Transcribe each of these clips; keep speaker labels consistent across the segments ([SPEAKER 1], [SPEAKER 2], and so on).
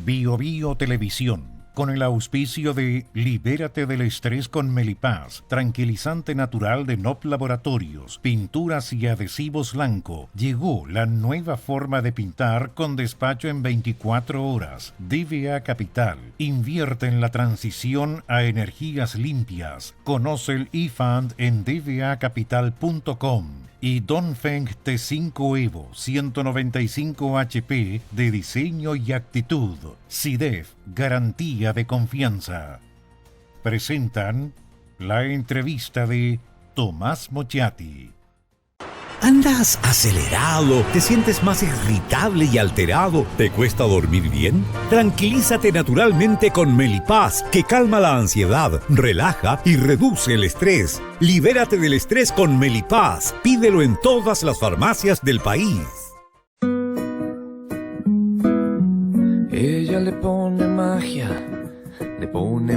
[SPEAKER 1] Bio Bio Televisión, con el auspicio de Libérate del estrés con Melipaz, tranquilizante natural de NOP Laboratorios, pinturas y adhesivos Lanco. Llegó la nueva forma de pintar con despacho en 24 horas. DVA Capital, invierte en la transición a energías limpias. Conoce el eFund en dvacapital.com. Y Dongfeng T5 Evo 195 HP de diseño y actitud. SIDEF, garantía de confianza. Presentan la entrevista de Tomás Mochiati.
[SPEAKER 2] ¿Andas acelerado? ¿Te sientes más irritable y alterado? ¿Te cuesta dormir bien? Tranquilízate naturalmente con Melipaz, que calma la ansiedad, relaja y reduce el estrés. Libérate del estrés con Melipaz. Pídelo en todas las farmacias del país.
[SPEAKER 3] Ella le pone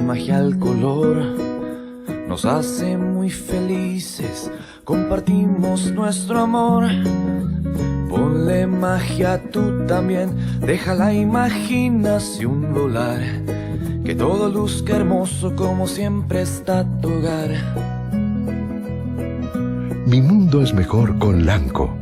[SPEAKER 3] magia al color. Nos hace muy felices, compartimos nuestro amor. Ponle magia tú también, deja la imaginación volar. Que todo luzca hermoso como siempre está tu hogar.
[SPEAKER 4] Mi mundo es mejor con Lanco.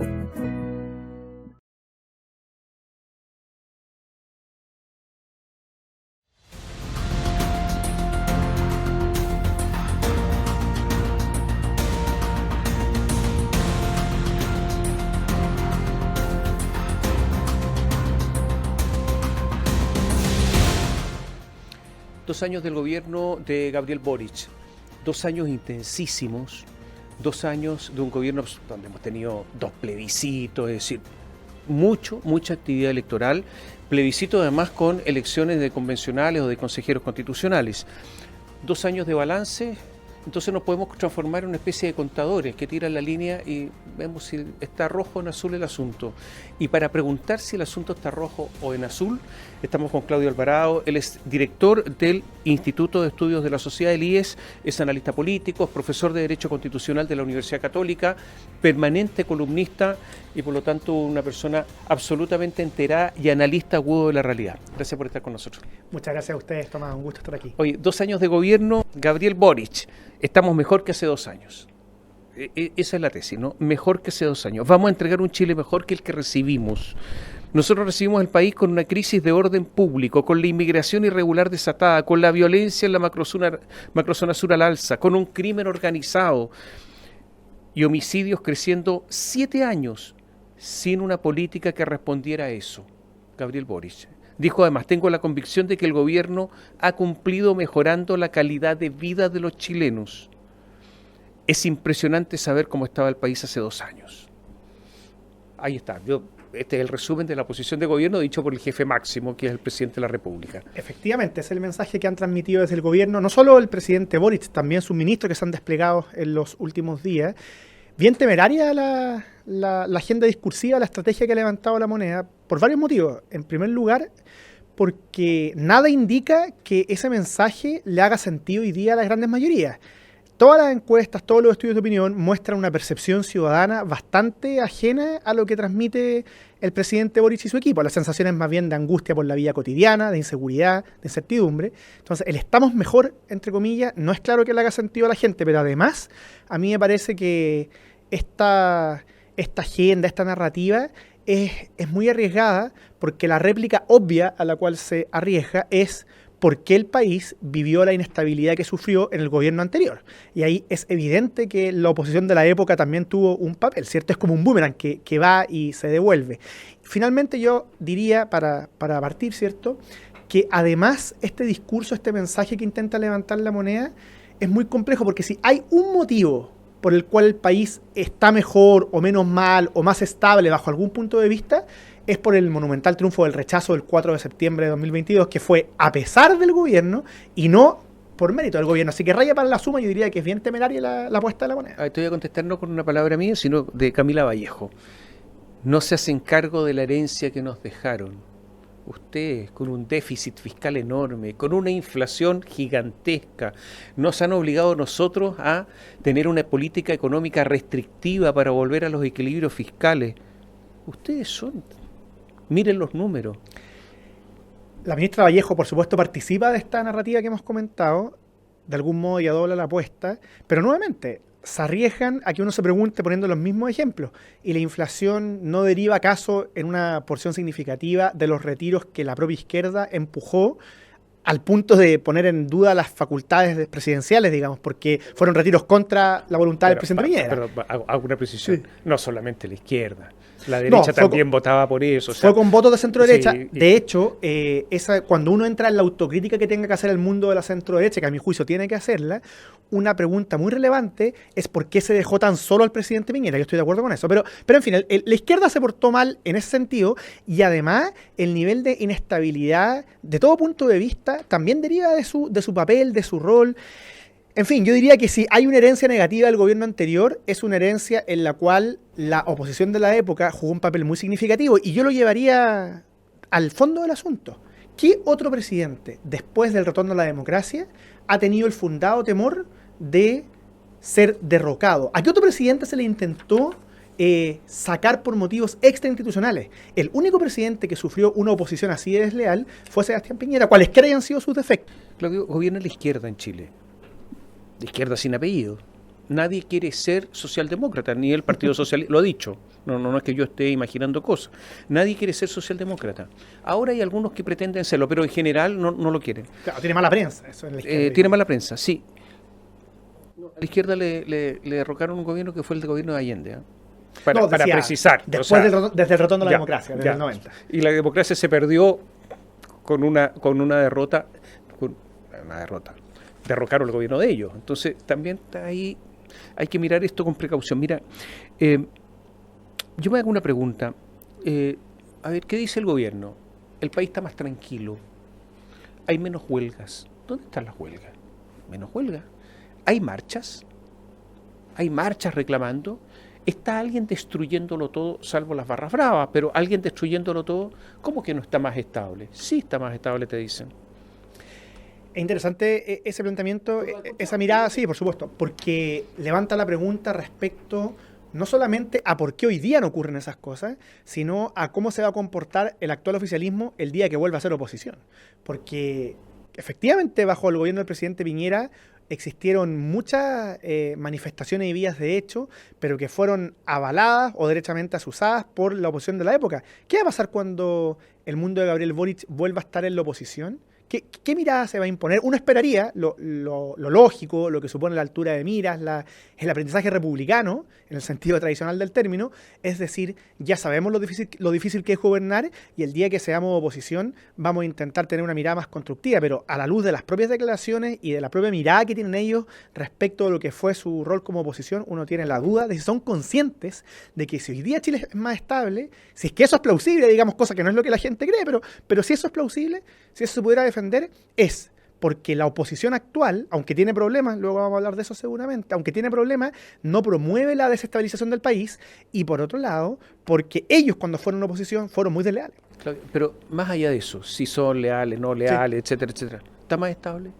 [SPEAKER 5] Dos años del gobierno de Gabriel Boric, 2 años intensísimos, 2 años de un gobierno donde hemos tenido 2 plebiscitos, es decir, mucha actividad electoral, plebiscito además con elecciones de convencionales o de consejeros constitucionales. 2 años de balance, entonces nos podemos transformar en una especie de contadores que tiran la línea y vemos si está rojo o en azul el asunto. Y para preguntar si el asunto está rojo o en azul, estamos con Claudio Alvarado. Él es director del Instituto de Estudios de la Sociedad, el IES, es analista político, es profesor de Derecho Constitucional de la Universidad Católica, permanente columnista y por lo tanto una persona absolutamente enterada y analista agudo de la realidad. Gracias por estar con nosotros.
[SPEAKER 6] Muchas gracias a ustedes, Tomás, un gusto estar aquí.
[SPEAKER 5] Oye, 2 años de gobierno, Gabriel Boric, estamos mejor que hace 2 años. Esa es la tesis, ¿no? Mejor que hace 2 años. Vamos a entregar un Chile mejor que el que recibimos. Nosotros recibimos el país con una crisis de orden público, con la inmigración irregular desatada, con la violencia en la macrozona sur al alza, con un crimen organizado y homicidios creciendo 7 años sin una política que respondiera a eso. Gabriel Boric dijo además, tengo la convicción de que el gobierno ha cumplido mejorando la calidad de vida de los chilenos. Es impresionante saber cómo estaba el país hace 2 años. Ahí está. Este es el resumen de la posición de gobierno dicho por el jefe máximo, que es el presidente de la República.
[SPEAKER 6] Efectivamente, es el mensaje que han transmitido desde el gobierno, no solo el presidente Boric, también sus ministros que se han desplegado en los últimos días. Bien temeraria la agenda discursiva, la estrategia que ha levantado la moneda, por varios motivos. En primer lugar, porque nada indica que ese mensaje le haga sentido hoy día a las grandes mayorías. Todas las encuestas, todos los estudios de opinión muestran una percepción ciudadana bastante ajena a lo que transmite el presidente Boric y su equipo. La sensación es más bien de angustia por la vida cotidiana, de inseguridad, de incertidumbre. Entonces, el estamos mejor, entre comillas, no es claro que le haga sentido a la gente, pero además, a mí me parece que esta agenda, esta narrativa, es muy arriesgada porque la réplica obvia a la cual se arriesga es por qué el país vivió la inestabilidad que sufrió en el gobierno anterior. Y ahí es evidente que la oposición de la época también tuvo un papel, ¿cierto? Es como un boomerang que va y se devuelve. Finalmente yo diría, para partir, ¿cierto?, que además este discurso, este mensaje que intenta levantar la moneda es muy complejo, porque si hay un motivo por el cual el país está mejor o menos mal o más estable bajo algún punto de vista, es por el monumental triunfo del rechazo del 4 de septiembre de 2022, que fue a pesar del gobierno y no por mérito del gobierno. Así que raya para la suma, yo diría que es bien temeraria la apuesta de la moneda.
[SPEAKER 5] Te voy a contestar no con una palabra mía, sino de Camila Vallejo. No se hacen cargo de la herencia que nos dejaron. Ustedes, con un déficit fiscal enorme, con una inflación gigantesca, nos han obligado a nosotros a tener una política económica restrictiva para volver a los equilibrios fiscales. Ustedes miren los números.
[SPEAKER 6] La ministra Vallejo, por supuesto, participa de esta narrativa que hemos comentado, de algún modo ya dobla la apuesta, pero nuevamente se arriesgan a que uno se pregunte poniendo los mismos ejemplos, y la inflación no deriva acaso en una porción significativa de los retiros que la propia izquierda empujó al punto de poner en duda las facultades presidenciales, digamos, porque fueron retiros contra la voluntad del presidente Piñera.
[SPEAKER 5] Pero hago una precisión,
[SPEAKER 6] Sí.
[SPEAKER 5] no solamente la izquierda. La derecha también votaba por eso. O sea,
[SPEAKER 6] Fue con votos de centro-derecha.
[SPEAKER 5] sí,
[SPEAKER 6] De hecho, cuando uno entra en la autocrítica que tenga que hacer el mundo de la centro-derecha, que a mi juicio tiene que hacerla, una pregunta muy relevante es por qué se dejó tan solo al presidente Piñera. Yo estoy de acuerdo con eso. Pero en fin, la izquierda se portó mal en ese sentido, y además el nivel de inestabilidad, de todo punto de vista, también deriva de su papel, de su rol. En fin, yo diría que si hay una herencia negativa del gobierno anterior, es una herencia en la cual la oposición de la época jugó un papel muy significativo, y yo lo llevaría al fondo del asunto. ¿Qué otro presidente, después del retorno a la democracia, ha tenido el fundado temor de ser derrocado? ¿A qué otro presidente se le intentó sacar por motivos extrainstitucionales? El único presidente que sufrió una oposición así de desleal fue Sebastián Piñera, cualesquiera hayan sido sus defectos.
[SPEAKER 5] Claudio, gobierna la izquierda en Chile. La izquierda sin apellido. Nadie quiere ser socialdemócrata, ni el Partido Socialista, lo ha dicho. No es que yo esté imaginando cosas. Nadie quiere ser socialdemócrata. Ahora hay algunos que pretenden serlo, pero en general no lo quieren.
[SPEAKER 6] Claro, tiene mala prensa eso en la izquierda.
[SPEAKER 5] Tiene mala prensa, sí. A la izquierda le derrocaron un gobierno que fue el de gobierno de Allende. Para
[SPEAKER 6] decía,
[SPEAKER 5] precisar.
[SPEAKER 6] Después desde el retorno a la
[SPEAKER 5] ya,
[SPEAKER 6] democracia, desde
[SPEAKER 5] ya.
[SPEAKER 6] el 90.
[SPEAKER 5] Y la democracia se perdió con una derrota. Derrocaron el gobierno de ellos. Entonces, también está ahí, hay que mirar esto con precaución. Mira, yo me hago una pregunta. A ver, ¿qué dice el gobierno? El país está más tranquilo. Hay menos huelgas. ¿Dónde están las huelgas? Menos huelgas. ¿Hay marchas? ¿Hay marchas reclamando? ¿Está alguien destruyéndolo todo, salvo las barras bravas? Pero alguien destruyéndolo todo, ¿cómo que no está más estable? Sí está más estable, te dicen.
[SPEAKER 6] Es interesante ese planteamiento, esa mirada, sí, por supuesto, porque levanta la pregunta respecto no solamente a por qué hoy día no ocurren esas cosas, sino a cómo se va a comportar el actual oficialismo el día que vuelva a ser oposición. Porque efectivamente bajo el gobierno del presidente Piñera existieron muchas manifestaciones y vías de hecho, pero que fueron avaladas o derechamente asusadas por la oposición de la época. ¿Qué va a pasar cuando el mundo de Gabriel Boric vuelva a estar en la oposición? ¿Qué mirada se va a imponer? Uno esperaría, lo lógico, lo que supone la altura de miras, el aprendizaje republicano, en el sentido tradicional del término, es decir, ya sabemos lo difícil que es gobernar, y el día que seamos oposición vamos a intentar tener una mirada más constructiva, pero a la luz de las propias declaraciones y de la propia mirada que tienen ellos respecto a lo que fue su rol como oposición, uno tiene la duda de si son conscientes de que si hoy día Chile es más estable, si es que eso es plausible, digamos, cosa que no es lo que la gente cree, pero si eso es plausible, si eso se pudiera defender, es porque la oposición actual, aunque tiene problemas, luego vamos a hablar de eso seguramente, aunque tiene problemas, no promueve la desestabilización del país, y por otro lado, porque ellos cuando fueron oposición fueron muy desleales.
[SPEAKER 5] Claudio, pero más allá de eso, si son leales, no leales, etcétera, etcétera, ¿está más estable?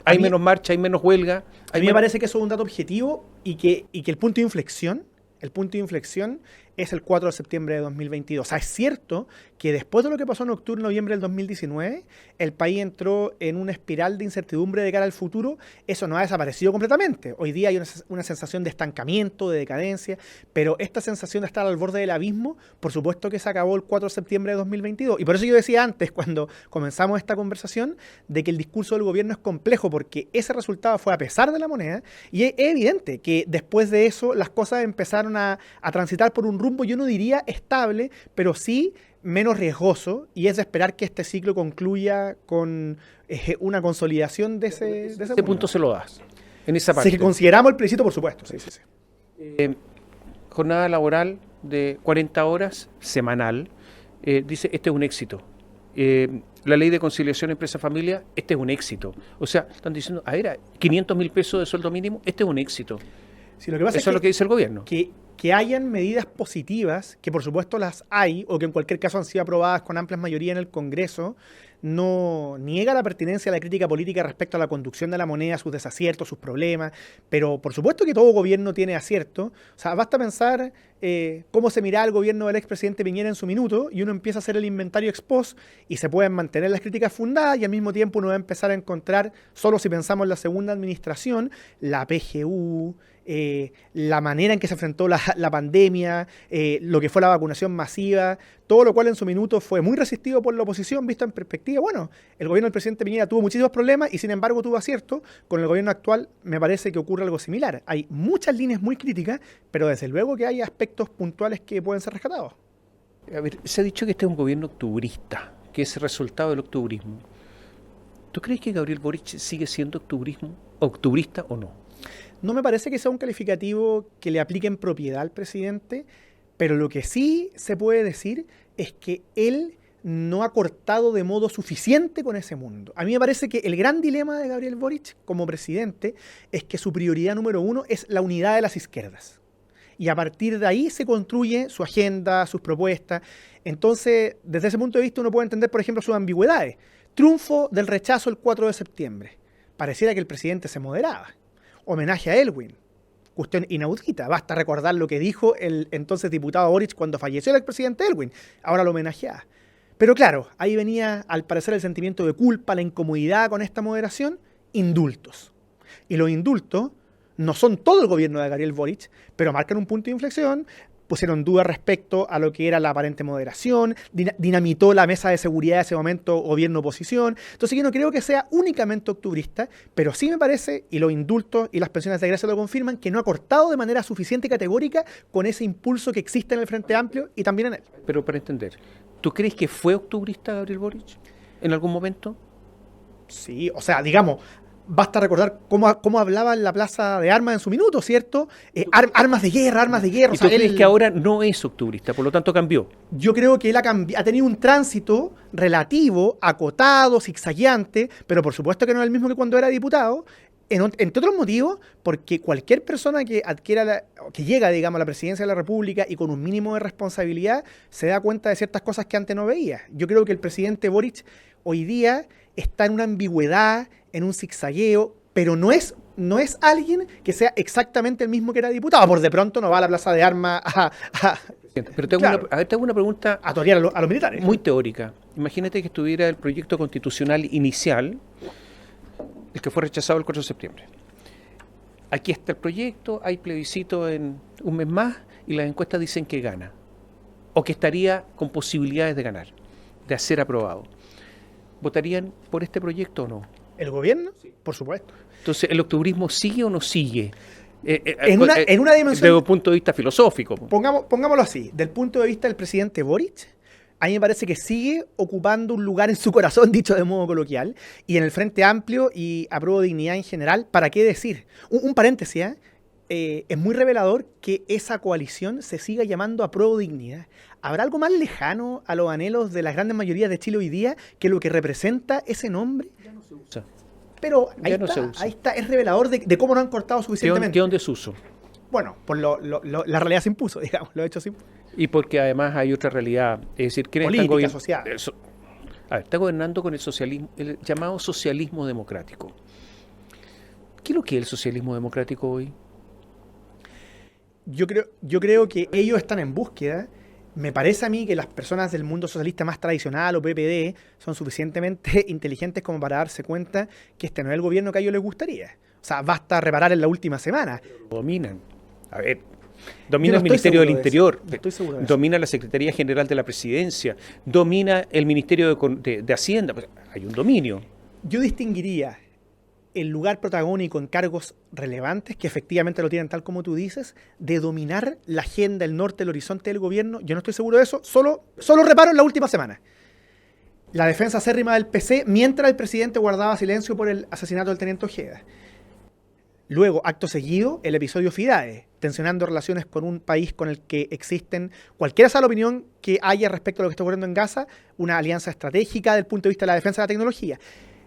[SPEAKER 5] ¿Hay menos marcha, hay menos huelga?
[SPEAKER 6] A mí me parece que eso es un dato objetivo, y que el punto de inflexión es el 4 de septiembre de 2022. O sea, es cierto que después de lo que pasó en octubre y noviembre del 2019, el país entró en una espiral de incertidumbre de cara al futuro. Eso no ha desaparecido completamente. Hoy día hay una sensación de estancamiento, de decadencia, pero esta sensación de estar al borde del abismo, por supuesto que se acabó el 4 de septiembre de 2022. Y por eso yo decía antes, cuando comenzamos esta conversación, de que el discurso del gobierno es complejo, porque ese resultado fue a pesar de la moneda, y es evidente que después de eso las cosas empezaron a transitar por un rumbo, yo no diría estable, pero sí menos riesgoso, y es de esperar que este ciclo concluya con una consolidación de ese
[SPEAKER 5] punto se lo das, en esa parte.
[SPEAKER 6] Si consideramos el plebiscito, por supuesto. Sí.
[SPEAKER 5] Jornada laboral de 40 horas semanal, dice, este es un éxito. La ley de conciliación empresa-familia, este es un éxito. O sea, están diciendo, a ver, 500.000 pesos de sueldo mínimo, este es un éxito.
[SPEAKER 6] Sí, lo que pasa
[SPEAKER 5] Eso es lo que dice el gobierno.
[SPEAKER 6] Que que hayan medidas positivas, que por supuesto las hay, o que en cualquier caso han sido aprobadas con amplias mayorías en el Congreso, no niega la pertinencia de la crítica política respecto a la conducción de la moneda, sus desaciertos, sus problemas, pero por supuesto que todo gobierno tiene acierto. O sea, basta pensar cómo se miraba el gobierno del expresidente Piñera en su minuto y uno empieza a hacer el inventario ex post y se pueden mantener las críticas fundadas y al mismo tiempo uno va a empezar a encontrar, solo si pensamos en la segunda administración, la PGU, la manera en que se enfrentó la pandemia, lo que fue la vacunación masiva, todo lo cual en su minuto fue muy resistido por la oposición, visto en perspectiva. Bueno, el gobierno del presidente Piñera tuvo muchísimos problemas y sin embargo tuvo acierto. Con el gobierno actual me parece que ocurre algo similar. Hay muchas líneas muy críticas, pero desde luego que hay aspectos puntuales que pueden ser rescatados.
[SPEAKER 5] A ver, se ha dicho que este es un gobierno octubrista, que es el resultado del octubrismo. ¿Tú crees que Gabriel Boric sigue siendo octubrista o no?
[SPEAKER 6] No me parece que sea un calificativo que le aplique en propiedad al presidente, pero lo que sí se puede decir es que él no ha cortado de modo suficiente con ese mundo. A mí me parece que el gran dilema de Gabriel Boric como presidente es que su prioridad número uno es la unidad de las izquierdas. Y a partir de ahí se construye su agenda, sus propuestas. Entonces, desde ese punto de vista uno puede entender, por ejemplo, sus ambigüedades. Triunfo del rechazo el 4 de septiembre. Pareciera que el presidente se moderaba. Homenaje a Elwin. Cuestión inaudita. Basta recordar lo que dijo el entonces diputado Boric cuando falleció el expresidente Elwin. Ahora lo homenajeaba. Pero claro, ahí venía al parecer el sentimiento de culpa, la incomodidad con esta moderación, indultos. Y los indultos no son todo el gobierno de Gabriel Boric, pero marcan un punto de inflexión, pusieron dudas respecto a lo que era la aparente moderación, dinamitó la mesa de seguridad de ese momento gobierno-oposición. Entonces yo no creo que sea únicamente octubrista, pero sí me parece, y los indultos y las pensiones de gracia lo confirman, que no ha cortado de manera suficiente y categórica con ese impulso que existe en el Frente Amplio y también en él.
[SPEAKER 5] Pero para entender, ¿tú crees que fue octubrista Gabriel Boric en algún momento?
[SPEAKER 6] Sí, o sea, digamos, basta recordar cómo hablaba en la plaza de armas en su minuto, ¿cierto? Armas de guerra, armas de guerra.
[SPEAKER 5] ¿Y tú crees que ahora no es octubrista, por lo tanto cambió?
[SPEAKER 6] Yo creo que él ha tenido un tránsito relativo, acotado, zigzagueante, pero por supuesto que no es el mismo que cuando era diputado, entre otros motivos, porque cualquier persona que que llega, digamos, a la presidencia de la República y con un mínimo de responsabilidad, se da cuenta de ciertas cosas que antes no veía. Yo creo que el presidente Boric hoy día está en una ambigüedad, en un zigzagueo, pero no es alguien que sea exactamente el mismo que era diputado. Por de pronto no va a la plaza de armas
[SPEAKER 5] Pero te hago una pregunta
[SPEAKER 6] a torear a los militares.
[SPEAKER 5] muy teórica. Imagínate que estuviera el proyecto constitucional inicial, el que fue rechazado el 4 de septiembre. Aquí está el proyecto, hay plebiscito en un mes más y las encuestas dicen que gana. O que estaría con posibilidades de ganar, de ser aprobado. ¿Votarían por este proyecto o no?
[SPEAKER 6] ¿El gobierno? Sí. Por supuesto.
[SPEAKER 5] Entonces, ¿el octubrismo sigue o no sigue?
[SPEAKER 6] En una dimensión...
[SPEAKER 5] Desde un punto de vista filosófico.
[SPEAKER 6] Pongámoslo así. Del punto de vista del presidente Boric, a mí me parece que sigue ocupando un lugar en su corazón, dicho de modo coloquial, y en el Frente Amplio y Apruebo Dignidad en general, ¿para qué decir? Un paréntesis, es muy revelador que esa coalición se siga llamando Apruebo Dignidad. ¿Habrá algo más lejano a los anhelos de las grandes mayorías de Chile hoy día que lo que representa ese nombre?
[SPEAKER 5] Ya no se usa.
[SPEAKER 6] Pero ahí está, es revelador de cómo no han cortado suficientemente.
[SPEAKER 5] ¿Qué desuso?
[SPEAKER 6] Bueno, por la realidad se impuso, digamos, lo he hecho sin...
[SPEAKER 5] Y porque además hay otra realidad, es decir, ¿quiénes
[SPEAKER 6] política, social.
[SPEAKER 5] Está gobernando con el socialismo, el llamado socialismo democrático. ¿Qué es lo que es el socialismo democrático hoy?
[SPEAKER 6] Yo creo que ellos están en búsqueda. Me parece a mí que las personas del mundo socialista más tradicional o PPD son suficientemente inteligentes como para darse cuenta que este no es el gobierno que a ellos les gustaría. O sea, basta reparar en la última semana.
[SPEAKER 5] Lo dominan. A ver, domina el Ministerio del Interior, domina la Secretaría General de la Presidencia, domina el Ministerio de Hacienda. Pues hay un dominio.
[SPEAKER 6] Yo distinguiría el lugar protagónico en cargos relevantes, que efectivamente lo tienen tal como tú dices, de dominar la agenda, el norte, el horizonte del gobierno. Yo no estoy seguro de eso, solo reparo en la última semana. La defensa acérrima del PC mientras el presidente guardaba silencio por el asesinato del teniente Ojeda. Luego, acto seguido, el episodio Fidae, tensionando relaciones con un país con el que existen, cualquiera sea la opinión que haya respecto a lo que está ocurriendo en Gaza, una alianza estratégica desde el punto de vista de la defensa de la tecnología.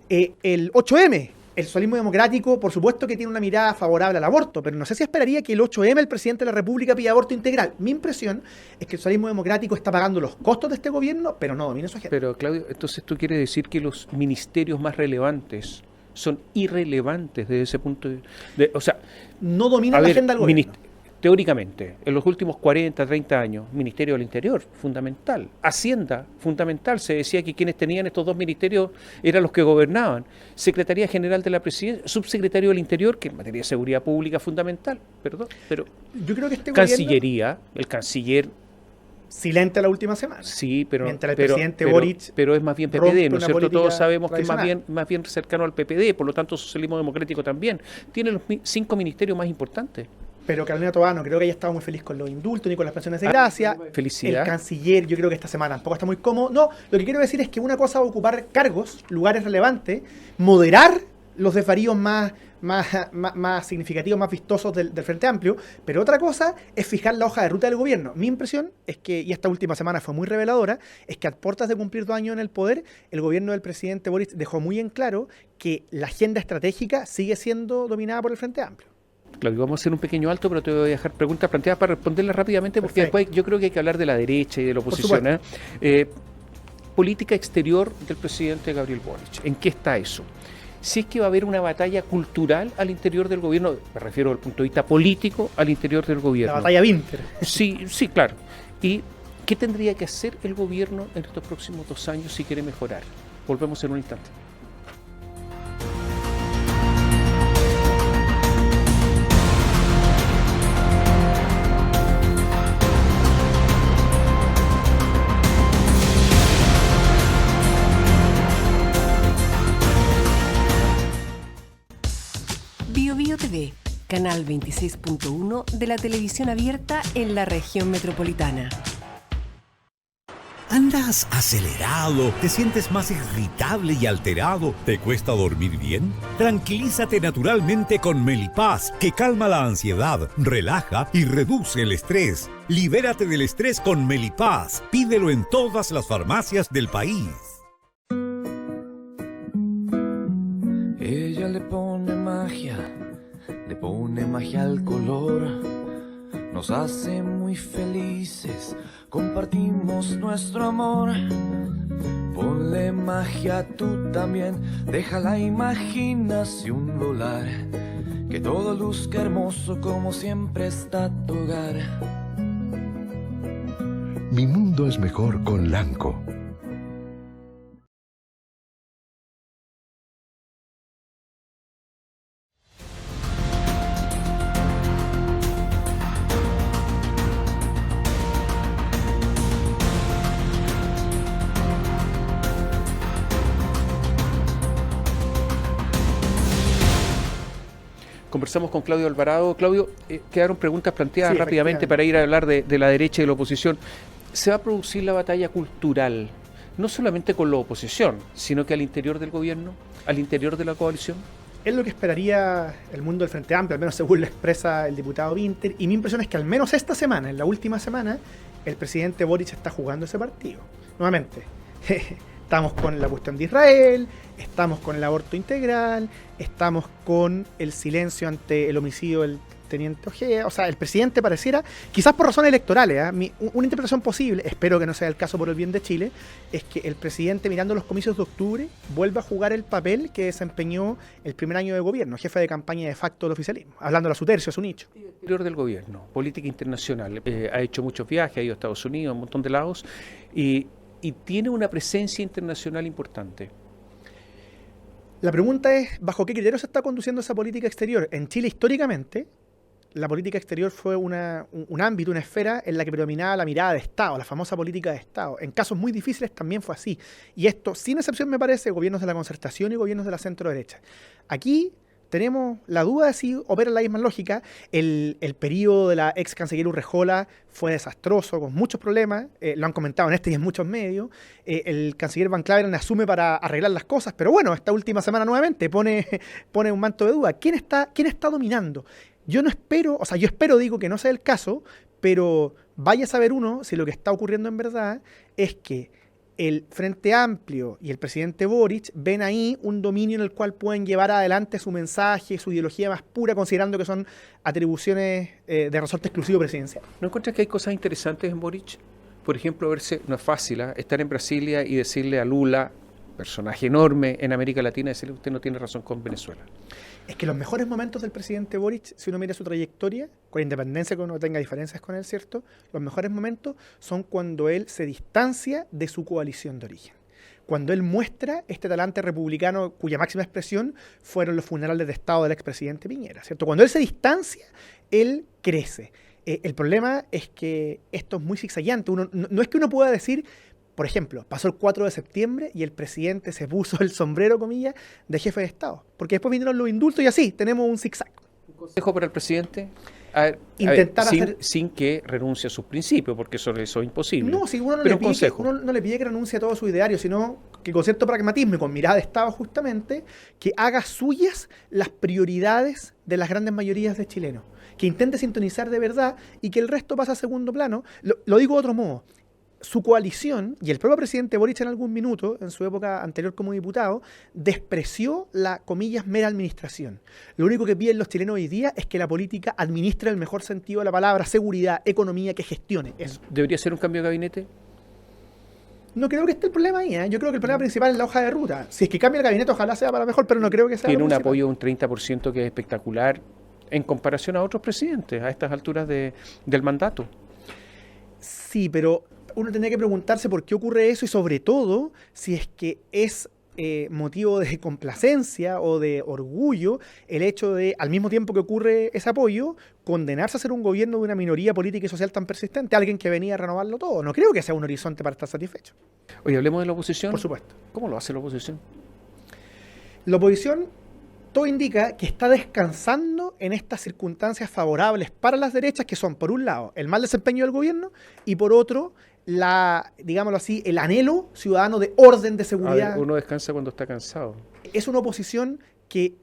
[SPEAKER 6] El 8M, el socialismo democrático, por supuesto que tiene una mirada favorable al aborto, pero no sé si esperaría que el 8M, el presidente de la República, pida aborto integral. Mi impresión es que el socialismo democrático está pagando los costos de este gobierno, pero no domina su agenda.
[SPEAKER 5] Pero, Claudio, entonces tú quieres decir que los ministerios más relevantes son irrelevantes desde ese punto de vista. O sea,
[SPEAKER 6] no domina la agenda del gobierno.
[SPEAKER 5] Teóricamente, en los últimos 40, 30 años, Ministerio del Interior, fundamental. Hacienda, fundamental. Se decía que quienes tenían estos dos ministerios eran los que gobernaban. Secretaría General de la Presidencia, Subsecretario del Interior, que en materia de seguridad pública fundamental, perdón, pero
[SPEAKER 6] yo creo que este
[SPEAKER 5] Cancillería,
[SPEAKER 6] gobierno,
[SPEAKER 5] el canciller...
[SPEAKER 6] silente la última semana.
[SPEAKER 5] Sí, pero...
[SPEAKER 6] Mientras el presidente Boric
[SPEAKER 5] pero es más bien PPD, ¿no es cierto? Todos sabemos que es más bien cercano al PPD, por lo tanto, socialismo democrático también. Tiene los 5 ministerios más importantes.
[SPEAKER 6] Pero Carolina Toá no creo que haya estado muy feliz con los indultos ni con las pensiones de gracia.
[SPEAKER 5] Felicidad.
[SPEAKER 6] El canciller, yo creo que esta semana tampoco está muy cómodo. No, lo que quiero decir es que una cosa es ocupar cargos, lugares relevantes, moderar los desvaríos más significativos, más vistosos del Frente Amplio, pero otra cosa es fijar la hoja de ruta del gobierno. Mi impresión es que, y esta última semana fue muy reveladora, es que a puertas de cumplir 2 años en el poder, el gobierno del presidente Boric dejó muy en claro que la agenda estratégica sigue siendo dominada por el Frente Amplio.
[SPEAKER 5] Claudio, vamos a hacer un pequeño alto, pero te voy a dejar preguntas planteadas para responderlas rápidamente, porque
[SPEAKER 6] Perfecto.
[SPEAKER 5] después yo creo que hay que hablar de la derecha y de la oposición. Política exterior del presidente Gabriel Boric. ¿En qué está eso? Si es que va a haber una batalla cultural al interior del gobierno, me refiero desde el punto de vista político al interior del gobierno.
[SPEAKER 6] La batalla Winter.
[SPEAKER 5] Sí, claro. ¿Y qué tendría que hacer el gobierno en estos próximos 2 años si quiere mejorar? Volvemos en un instante.
[SPEAKER 7] BioBio TV, canal 26.1 de la televisión abierta en la región metropolitana.
[SPEAKER 2] ¿Andas acelerado? ¿Te sientes más irritable y alterado? ¿Te cuesta dormir bien? Tranquilízate naturalmente con Melipaz, que calma la ansiedad, relaja y reduce el estrés. Libérate del estrés con Melipaz. Pídelo en todas las farmacias del país.
[SPEAKER 3] Ella le pone magia al color, nos hace muy felices, compartimos nuestro amor. Ponle magia tú también, deja la imaginación volar, que todo luzca hermoso como siempre está tu hogar.
[SPEAKER 4] Mi mundo es mejor con Lanco.
[SPEAKER 5] Conversamos con Claudio Alvarado. Claudio, quedaron preguntas planteadas
[SPEAKER 6] Sí,
[SPEAKER 5] rápidamente para ir a hablar de la derecha y de la oposición. ¿Se va a producir la batalla cultural, no solamente con la oposición, sino que al interior del gobierno, al interior de la coalición?
[SPEAKER 6] Es lo que esperaría el mundo del Frente Amplio, al menos según lo expresa el diputado Winter, y mi impresión es que al menos esta semana, en la última semana, el presidente Boric está jugando ese partido. Nuevamente, estamos con la cuestión de Israel, estamos con el aborto integral, estamos con el silencio ante el homicidio del teniente Ojeda. O sea, el presidente pareciera, quizás por razones electorales, una interpretación posible, espero que no sea el caso por el bien de Chile, es que el presidente, mirando los comicios de octubre, vuelva a jugar el papel que desempeñó el primer año de gobierno, jefe de campaña de facto del oficialismo, hablando a su tercio, a su nicho.
[SPEAKER 5] Interior del gobierno, política internacional, ha hecho muchos viajes, ha ido a Estados Unidos, a un montón de lados, y tiene una presencia internacional importante.
[SPEAKER 6] La pregunta es, ¿bajo qué criterio se está conduciendo esa política exterior? En Chile, históricamente, la política exterior fue un ámbito, una esfera en la que predominaba la mirada de Estado, la famosa política de Estado. En casos muy difíciles también fue así. Y esto, sin excepción, me parece, gobiernos de la concertación y gobiernos de la centro-derecha. Aquí tenemos la duda de si opera la misma lógica. El periodo de la ex canciller Urrejola fue desastroso, con muchos problemas, lo han comentado en este y en muchos medios. El canciller Van Claveren asume para arreglar las cosas, pero bueno, esta última semana nuevamente pone un manto de duda. ¿Quién está dominando? Yo espero, digo, que no sea el caso, pero vaya a saber uno si lo que está ocurriendo en verdad es que el Frente Amplio y el presidente Boric ven ahí un dominio en el cual pueden llevar adelante su mensaje, su ideología más pura, considerando que son atribuciones de resorte exclusivo presidencial.
[SPEAKER 5] ¿No encuentras que hay cosas interesantes en Boric? Por ejemplo, verse, no es fácil, estar en Brasilia y decirle a Lula, personaje enorme en América Latina, decirle usted no tiene razón con Venezuela.
[SPEAKER 6] Es que los mejores momentos del presidente Boric, si uno mira su trayectoria, con independencia que uno tenga diferencias con él, ¿cierto? Los mejores momentos son cuando él se distancia de su coalición de origen. Cuando él muestra este talante republicano cuya máxima expresión fueron los funerales de Estado del expresidente Piñera, ¿cierto? Cuando él se distancia, él crece. El problema es que esto es muy zigzagueante. No es que uno pueda decir, por ejemplo, pasó el 4 de septiembre y el presidente se puso el sombrero, comillas, de jefe de Estado. Porque después vinieron los indultos y así, tenemos un zigzag.
[SPEAKER 5] ¿Un consejo para el presidente?
[SPEAKER 6] Intentar
[SPEAKER 5] sin que renuncie a sus principios, porque eso es imposible.
[SPEAKER 6] No, si uno no,
[SPEAKER 5] pero
[SPEAKER 6] uno no le pide que renuncie a todo su ideario, sino que con cierto pragmatismo y con mirada de Estado justamente, que haga suyas las prioridades de las grandes mayorías de chilenos. Que intente sintonizar de verdad y que el resto pase a segundo plano. Lo digo de otro modo. Su coalición, y el propio presidente Boric en algún minuto, en su época anterior como diputado, despreció la, comillas, mera administración. Lo único que piden los chilenos hoy día es que la política administre en el mejor sentido de la palabra, seguridad, economía, que gestione eso.
[SPEAKER 5] ¿Debería ser un cambio de gabinete?
[SPEAKER 6] No creo que esté el problema ahí, ¿eh? Yo creo que el problema principal es la hoja de ruta. Si es que cambia el gabinete, ojalá sea para mejor, pero no creo que sea.
[SPEAKER 5] Tiene un apoyo de un 30% que es espectacular en comparación a otros presidentes a estas alturas del mandato.
[SPEAKER 6] Sí, pero uno tendría que preguntarse por qué ocurre eso y sobre todo si es que es motivo de complacencia o de orgullo el hecho de, al mismo tiempo que ocurre ese apoyo, condenarse a ser un gobierno de una minoría política y social tan persistente, alguien que venía a renovarlo todo. No creo que sea un horizonte para estar satisfecho.
[SPEAKER 5] Oye, hablemos de la oposición.
[SPEAKER 6] Por supuesto.
[SPEAKER 5] ¿Cómo lo hace la oposición?
[SPEAKER 6] La oposición, todo indica que está descansando en estas circunstancias favorables para las derechas, que son, por un lado, el mal desempeño del gobierno y, por otro, digámoslo así, el anhelo ciudadano de orden, de seguridad.
[SPEAKER 5] A ver, uno descansa cuando está cansado.
[SPEAKER 6] Es una oposición que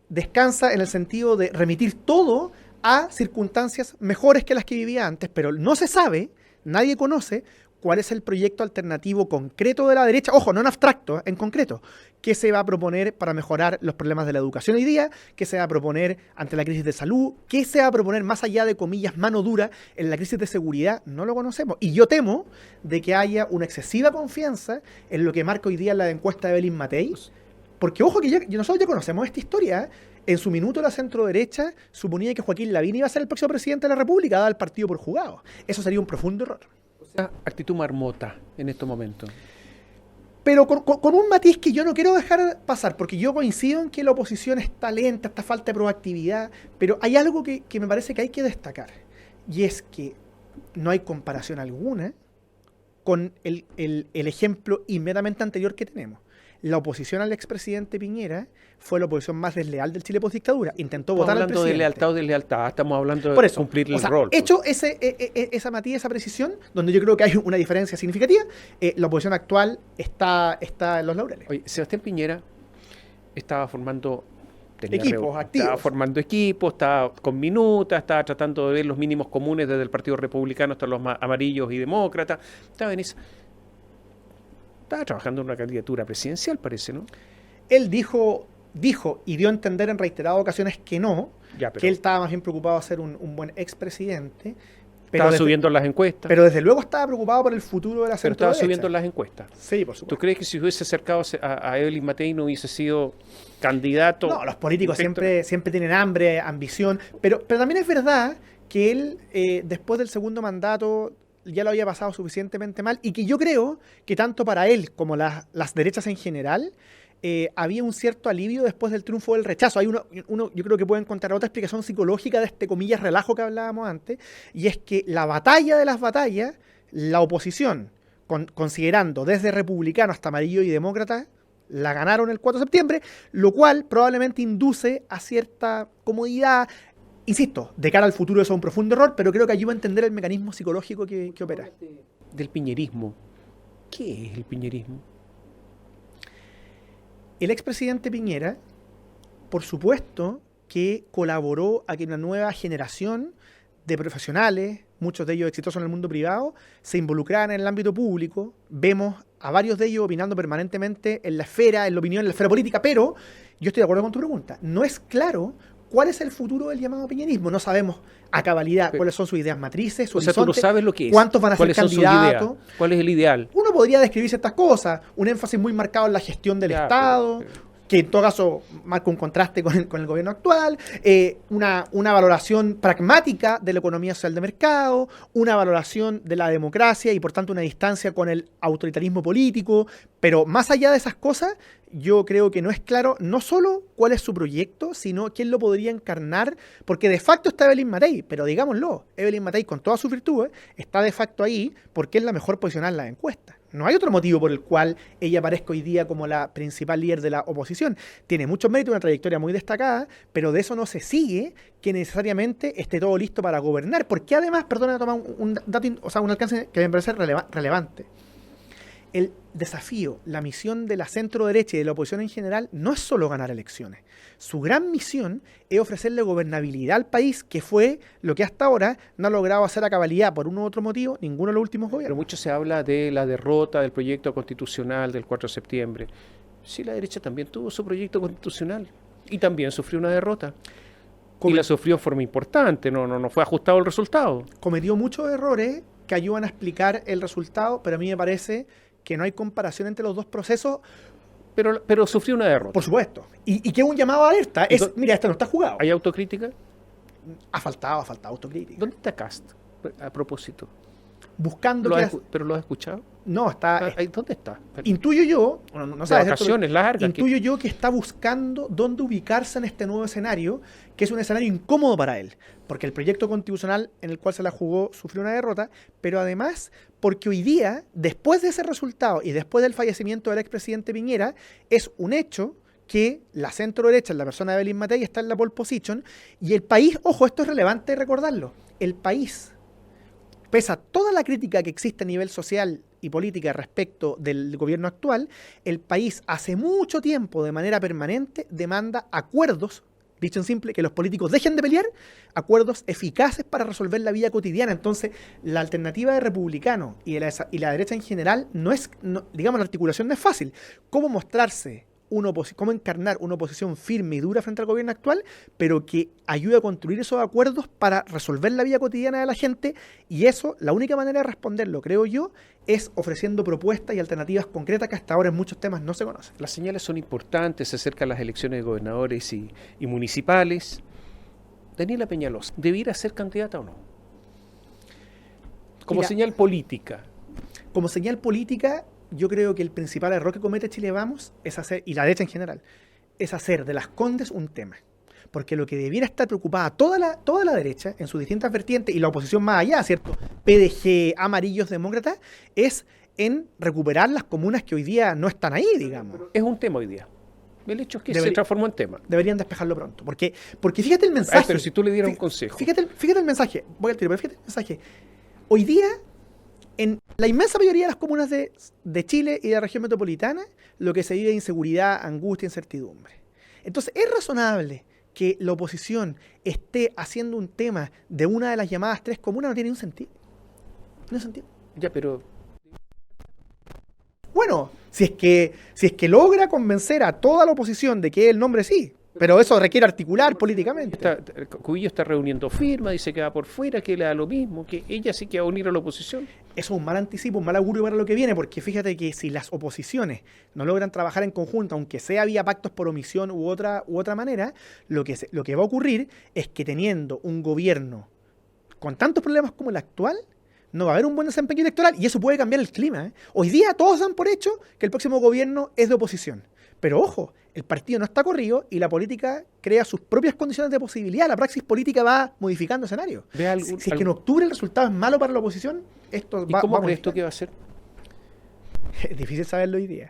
[SPEAKER 6] descansa en el sentido de remitir todo a circunstancias mejores que las que vivía antes, pero no se sabe, nadie conoce cuál es el proyecto alternativo concreto de la derecha, ojo, no en abstracto, en concreto, qué se va a proponer para mejorar los problemas de la educación hoy día, qué se va a proponer ante la crisis de salud, qué se va a proponer más allá de, comillas, mano dura en la crisis de seguridad, no lo conocemos. Y yo temo de que haya una excesiva confianza en lo que marca hoy día la encuesta de Belín Matei, porque ojo que nosotros ya conocemos esta historia, ¿eh? En su minuto la centroderecha suponía que Joaquín Lavín iba a ser el próximo presidente de la República, dado el partido por jugado. Eso sería un profundo error.
[SPEAKER 5] Actitud marmota en estos momentos.
[SPEAKER 6] Pero con un matiz que yo no quiero dejar pasar, porque yo coincido en que la oposición está lenta, está falta de proactividad, pero hay algo que me parece que hay que destacar, y es que no hay comparación alguna con el ejemplo inmediatamente anterior que tenemos. La oposición al expresidente Piñera fue la oposición más desleal del Chile postdictadura. Intentó votar al presidente.
[SPEAKER 5] Estamos hablando de lealtad o deslealtad, estamos hablando
[SPEAKER 6] por
[SPEAKER 5] de
[SPEAKER 6] eso,
[SPEAKER 5] cumplir el
[SPEAKER 6] sea,
[SPEAKER 5] rol.
[SPEAKER 6] Hecho esa matiz, esa precisión, donde yo creo que hay una diferencia significativa, la oposición actual está en los laureles.
[SPEAKER 5] Oye, Sebastián Piñera estaba formando
[SPEAKER 6] equipos activos.
[SPEAKER 5] Estaba formando equipos, estaba con minutas, estaba tratando de ver los mínimos comunes desde el Partido Republicano hasta los amarillos y demócratas. Estaba trabajando en una candidatura presidencial, parece, ¿no?
[SPEAKER 6] Él dijo y dio a entender en reiteradas ocasiones que no, que él estaba más bien preocupado de ser un buen expresidente.
[SPEAKER 5] Estaba subiendo las encuestas.
[SPEAKER 6] Pero desde luego estaba preocupado por el futuro de la centroderecha.
[SPEAKER 5] Pero estaba subiendo las encuestas.
[SPEAKER 6] Sí, por supuesto.
[SPEAKER 5] ¿Tú crees que si hubiese acercado a Evelyn Matei no hubiese sido candidato?
[SPEAKER 6] No, los políticos siempre tienen hambre, ambición, pero también es verdad que él, después del segundo mandato, ya lo había pasado suficientemente mal y que yo creo que tanto para él como las derechas en general había un cierto alivio después del triunfo del rechazo. Hay uno yo creo que puede encontrar otra explicación psicológica de este, comillas, relajo que hablábamos antes, y es que la batalla de las batallas, la oposición, considerando desde republicano hasta amarillo y demócrata, la ganaron el 4 de septiembre, lo cual probablemente induce a cierta comodidad. Insisto, de cara al futuro eso es un profundo error, pero creo que ayuda a entender el mecanismo psicológico que opera.
[SPEAKER 5] Del piñerismo. ¿Qué es el piñerismo?
[SPEAKER 6] El expresidente Piñera, por supuesto, que colaboró a que una nueva generación de profesionales, muchos de ellos exitosos en el mundo privado, se involucraban en el ámbito público. Vemos a varios de ellos opinando permanentemente en la esfera, en la opinión, en la esfera política, pero yo estoy de acuerdo con tu pregunta. No es claro cuál es el futuro del llamado piñerismo. No sabemos a cabalidad cuáles son sus ideas matrices, su
[SPEAKER 5] sea, tú no sabes lo que es.
[SPEAKER 6] cuántos van a ser candidatos.
[SPEAKER 5] ¿Cuál es el ideal?
[SPEAKER 6] Uno podría describir ciertas cosas, un énfasis muy marcado en la gestión del Estado, que en todo caso marca un contraste con el gobierno actual, una valoración pragmática de la economía social de mercado, una valoración de la democracia y por tanto una distancia con el autoritarismo político, pero más allá de esas cosas, yo creo que no es claro no solo cuál es su proyecto, sino quién lo podría encarnar, porque de facto está Evelyn Matei, pero digámoslo, Evelyn Matei con todas sus virtudes está de facto ahí porque es la mejor posicionada en las encuestas. No hay otro motivo por el cual ella aparezca hoy día como la principal líder de la oposición. Tiene muchos méritos, una trayectoria muy destacada, pero de eso no se sigue que necesariamente esté todo listo para gobernar. Porque además, perdona, toma un dato, un alcance que me parece relevante. El desafío, la misión de la centro derecha y de la oposición en general no es solo ganar elecciones. Su gran misión es ofrecerle gobernabilidad al país, que fue lo que hasta ahora no ha logrado hacer a cabalidad por uno u otro motivo ninguno de los últimos
[SPEAKER 5] Pero
[SPEAKER 6] gobiernos.
[SPEAKER 5] mucho se habla de la derrota del proyecto constitucional del 4 de septiembre. Sí, la derecha también tuvo su proyecto constitucional y también sufrió una derrota. Y la sufrió de forma importante, no fue ajustado el resultado.
[SPEAKER 6] Cometió muchos errores que ayudan a explicar el resultado, pero a mí me parece que no hay comparación entre los dos procesos.
[SPEAKER 5] Pero sufrió una derrota.
[SPEAKER 6] Por supuesto. Y que es un llamado a alerta. Mira, esto no está jugado.
[SPEAKER 5] ¿Hay autocrítica?
[SPEAKER 6] Ha faltado autocrítica.
[SPEAKER 5] ¿Dónde está Kast? A propósito.
[SPEAKER 6] Buscando
[SPEAKER 5] ¿Pero lo has escuchado?
[SPEAKER 6] No, está...
[SPEAKER 5] ¿Dónde está?
[SPEAKER 6] Intuyo yo... No sé,
[SPEAKER 5] vacaciones largas.
[SPEAKER 6] Intuyo yo que está buscando dónde ubicarse en este nuevo escenario, que es un escenario incómodo para él. Porque el proyecto constitucional en el cual se la jugó sufrió una derrota, pero además porque hoy día, después de ese resultado y después del fallecimiento del expresidente Piñera, es un hecho que la centro derecha, en la persona de Evelyn Matei, está en la pole position, y el país, ojo, esto es relevante recordarlo, el país, pese a toda la crítica que existe a nivel social y política respecto del gobierno actual, el país hace mucho tiempo, de manera permanente, demanda acuerdos, dicho en simple, que los políticos dejen de pelear, acuerdos eficaces para resolver la vida cotidiana. Entonces, la alternativa de republicanos y la derecha en general digamos, la articulación no es fácil. ¿Cómo mostrarse cómo encarnar una oposición firme y dura frente al gobierno actual, pero que ayude a construir esos acuerdos para resolver la vida cotidiana de la gente? Y eso, la única manera de responderlo, creo yo, es ofreciendo propuestas y alternativas concretas que hasta ahora en muchos temas no se conocen.
[SPEAKER 5] Las señales son importantes, se acercan las elecciones de gobernadores y municipales. Daniela Peñalosa, ¿debiera ser candidata o no? Como señal política.
[SPEAKER 6] Como señal política, yo creo que el principal error que comete Chile Vamos es hacer, y la derecha en general, es hacer de Las Condes un tema. Porque lo que debiera estar preocupada toda la derecha, en sus distintas vertientes, y la oposición más allá, ¿cierto? PDG, amarillos, demócratas, es en recuperar las comunas que hoy día no están ahí, digamos.
[SPEAKER 5] Es un tema hoy día. El hecho es que se transformó en tema.
[SPEAKER 6] Deberían despejarlo pronto. Porque fíjate el mensaje.
[SPEAKER 5] Pero si tú le dieras un consejo.
[SPEAKER 6] Fíjate el mensaje. Voy al tiro, pero fíjate el mensaje. Hoy día, en la inmensa mayoría de las comunas de Chile y de la región metropolitana, lo que se vive es inseguridad, angustia, incertidumbre. Entonces, es razonable que la oposición esté haciendo un tema de una de las llamadas 3 comunas, no tiene ningún sentido. No tiene sentido.
[SPEAKER 5] Ya, pero...
[SPEAKER 6] Bueno, si es que logra convencer a toda la oposición de que el nombre sí, pero eso requiere articular políticamente.
[SPEAKER 5] Cubillo está reuniendo firmas, dice que va por fuera, que le da lo mismo, que ella sí que va a unir a la oposición.
[SPEAKER 6] Eso es un mal anticipo, un mal augurio para lo que viene, porque fíjate que si las oposiciones no logran trabajar en conjunto, aunque sea vía pactos por omisión u otra manera, lo que va a ocurrir es que teniendo un gobierno con tantos problemas como el actual, no va a haber un buen desempeño electoral y eso puede cambiar el clima, ¿eh? Hoy día todos dan por hecho que el próximo gobierno es de oposición. Pero ojo, el partido no está corrido y la política crea sus propias condiciones de posibilidad. La praxis política va modificando escenarios. Si es que en octubre el resultado es malo para la oposición, esto
[SPEAKER 5] ¿Y
[SPEAKER 6] va
[SPEAKER 5] cómo
[SPEAKER 6] a
[SPEAKER 5] crees tú que va a ser?
[SPEAKER 6] Es difícil saberlo hoy día.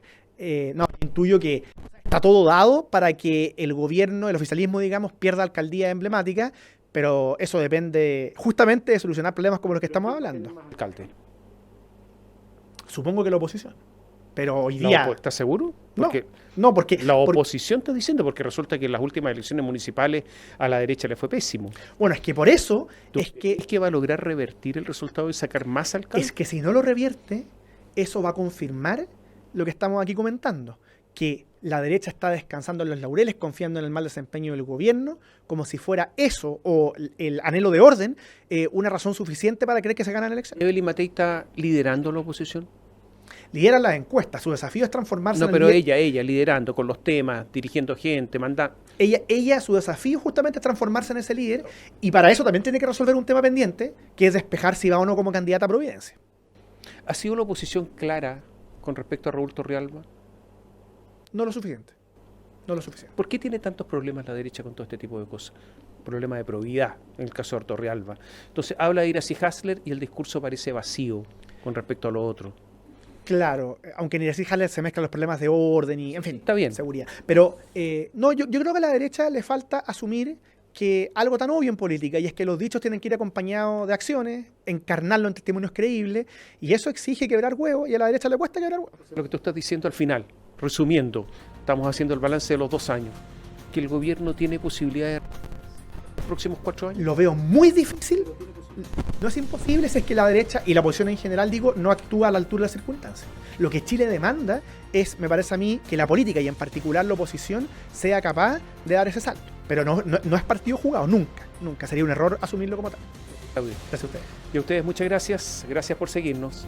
[SPEAKER 6] Intuyo que está todo dado para que el gobierno, el oficialismo, digamos, pierda alcaldía emblemática, pero eso depende justamente de solucionar problemas como los que estamos hablando.
[SPEAKER 5] Alcalde.
[SPEAKER 6] Supongo que la oposición. Pero hoy día...
[SPEAKER 5] ¿Estás seguro?
[SPEAKER 6] No,
[SPEAKER 5] Porque
[SPEAKER 6] no, porque...
[SPEAKER 5] la oposición está diciendo, porque resulta que en las últimas elecciones municipales a la derecha le fue pésimo.
[SPEAKER 6] Bueno, es que por eso
[SPEAKER 5] ¿Es que va a lograr revertir el resultado y sacar más alcaldes?
[SPEAKER 6] es que si no lo revierte, eso va a confirmar lo que estamos aquí comentando, que la derecha está descansando en los laureles, confiando en el mal desempeño del gobierno, como si fuera eso, o el anhelo de orden, una razón suficiente para creer que se gana la elección.
[SPEAKER 5] ¿Evelyn Matei está liderando la oposición?
[SPEAKER 6] Lidera las encuestas, su desafío es transformarse
[SPEAKER 5] No,
[SPEAKER 6] en
[SPEAKER 5] pero
[SPEAKER 6] el líder.
[SPEAKER 5] ella liderando con los temas, dirigiendo gente, mandando.
[SPEAKER 6] Ella, su desafío justamente es transformarse en ese líder, y para eso también tiene que resolver un tema pendiente, que es despejar si va o no como candidata a Providencia.
[SPEAKER 5] ¿Ha sido la oposición clara con respecto a Raúl Torrealba?
[SPEAKER 6] No lo suficiente. No lo suficiente.
[SPEAKER 5] ¿Por qué tiene tantos problemas la derecha con todo este tipo de cosas? Problema de probidad, en el caso de Torrealba. Entonces habla de Iracy Hasler y el discurso parece vacío con respecto a lo otro.
[SPEAKER 6] Claro, aunque en Iracy Hasler se mezclan los problemas de orden y, en fin,
[SPEAKER 5] Está bien.
[SPEAKER 6] seguridad. Pero, no, yo creo que a la derecha le falta asumir que algo tan obvio en política, y es que los dichos tienen que ir acompañados de acciones, encarnarlo en testimonios creíbles, y eso exige quebrar huevos, y a la derecha le cuesta quebrar huevos.
[SPEAKER 5] Lo que tú estás diciendo al final, resumiendo, estamos haciendo el balance de los 2 años, que el gobierno tiene posibilidades en los próximos 4 años.
[SPEAKER 6] Lo veo muy difícil. No es imposible si es que la derecha y la oposición en general, digo, no actúa a la altura de las circunstancias. Lo que Chile demanda es, me parece a mí, que la política y en particular la oposición sea capaz de dar ese salto. Pero no es partido jugado, nunca. Nunca. Sería un error asumirlo como tal. Gracias a ustedes.
[SPEAKER 5] Y a ustedes muchas gracias. Gracias por seguirnos.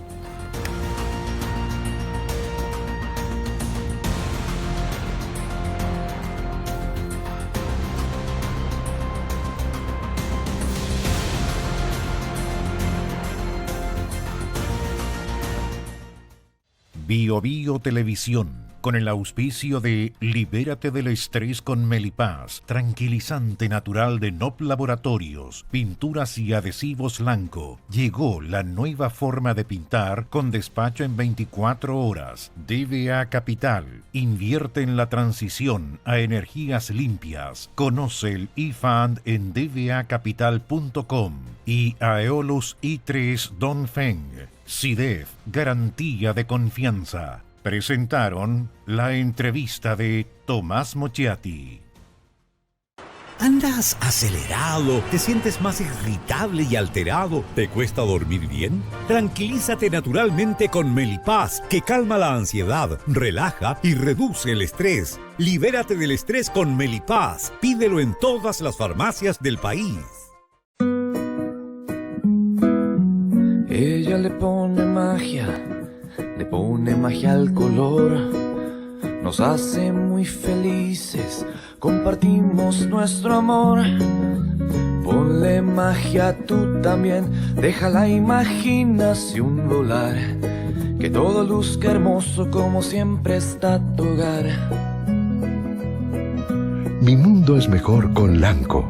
[SPEAKER 1] Bio Bio Televisión, con el auspicio de Libérate del estrés con Melipaz, tranquilizante natural de NOP Laboratorios, pinturas y adhesivos Lanco. Llegó la nueva forma de pintar con despacho en 24 horas. DBA Capital, invierte en la transición a energías limpias. Conoce el eFund en dbacapital.com y Aeolus i3 Dongfeng. SIDEF, garantía de confianza. Presentaron la entrevista de Tomás Mochiati.
[SPEAKER 2] ¿Andas acelerado? ¿Te sientes más irritable y alterado? ¿Te cuesta dormir bien? Tranquilízate naturalmente con Melipaz, que calma la ansiedad, relaja y reduce el estrés. Libérate del estrés con Melipaz. Pídelo en todas las farmacias del país.
[SPEAKER 3] Ella le pone magia al color, nos hace muy felices, compartimos nuestro amor. Ponle magia tú también, deja la imaginación volar, que todo luzca hermoso como siempre está tu hogar.
[SPEAKER 4] Mi mundo es mejor con Lanco.